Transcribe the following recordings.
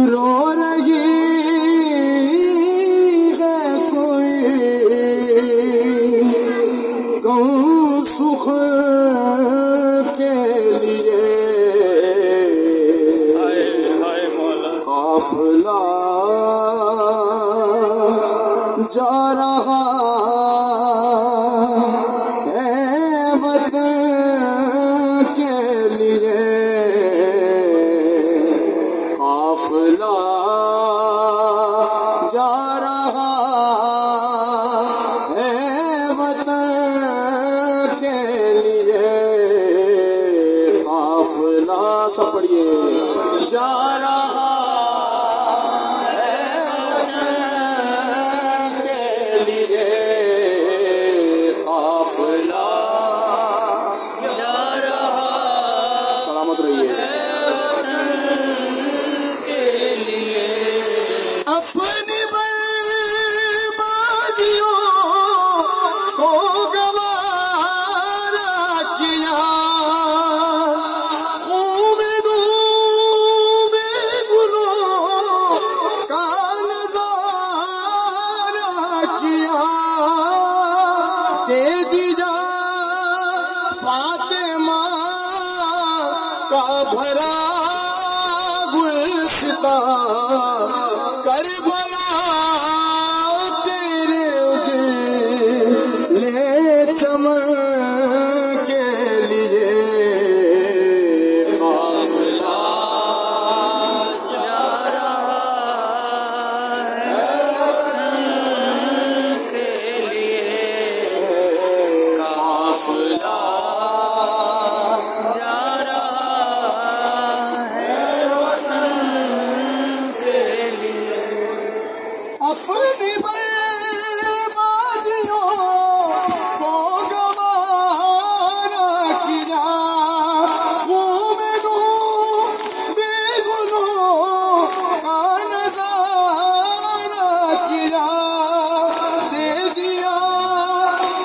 رو رہی ہے کوئی کون سخ کے لیے قافلہ جا رہا ہے وطن کے لیے قافلہ جا رہا ہے وطن کے لیے قافلہ سب پڑھیے جا رہا اپنی بربادیوں کو گوارا کیا خون ڈوبے گلوں کا نظارہ کیا دے دیا فاطمہ کا بھرا گلستان کربلا تیرے اجلے چمن کے لیے قافلہ جا رہا ہے وطن کے لیے قافلہ جا رہا ہے اپنی بربادیوں کو گوارا کیا خون ڈوبے گلوں کا نظارہ کیا دے دیا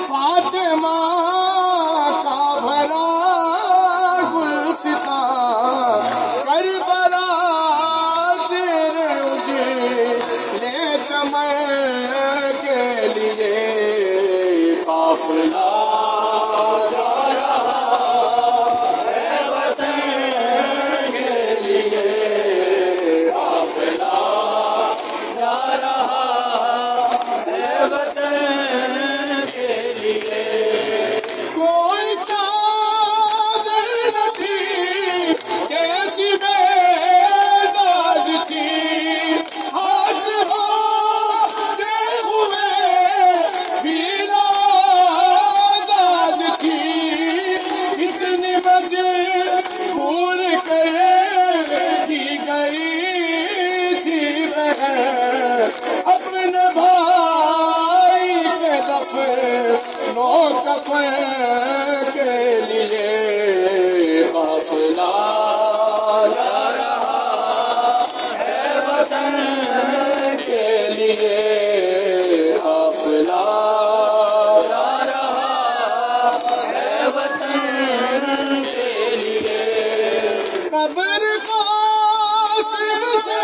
فاطمہ کا بھرا گلستان کربلا تیرے اجلے چمن کے لیے قافلہ جا رہا ہے وطن کے لیے قافلہ جا رہا ہے وطن کے لیے کوئی چادر نہ تھی کیسی بیداد تھی اپنے بھائی کے دفنو کفن کے لیے قافلہ جا رہا ہے وطن کے لیے قافلہ جا رہا ہے وطن کے لیے قبر قاسم سے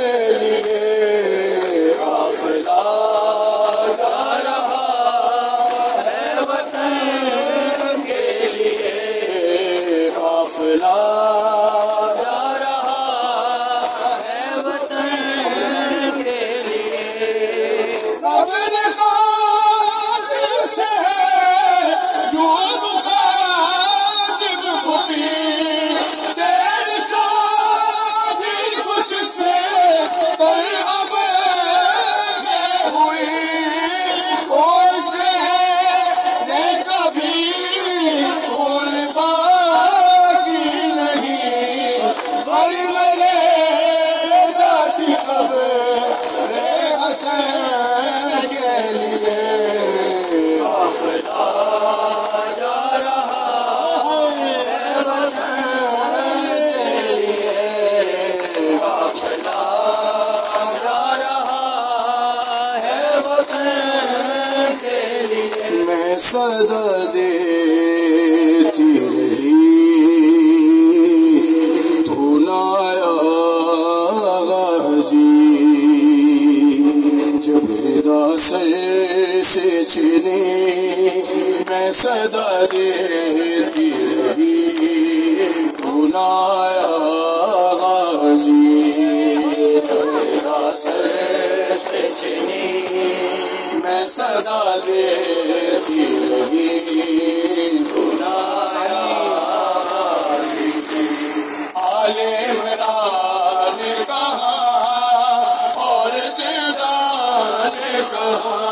کے لیے قافلہ جا رہا ہے وطن کے لیے قافلہ جا رہا ہے وطن کے لیے قبر قاسم سے جو مخاطب ہوئی کوئی سے کبھی بنایا غازی تیرا سر سے چنی میں صدا دیتی رہی بنایا غازی آل عمران نے کہا اور زندہ نے کہا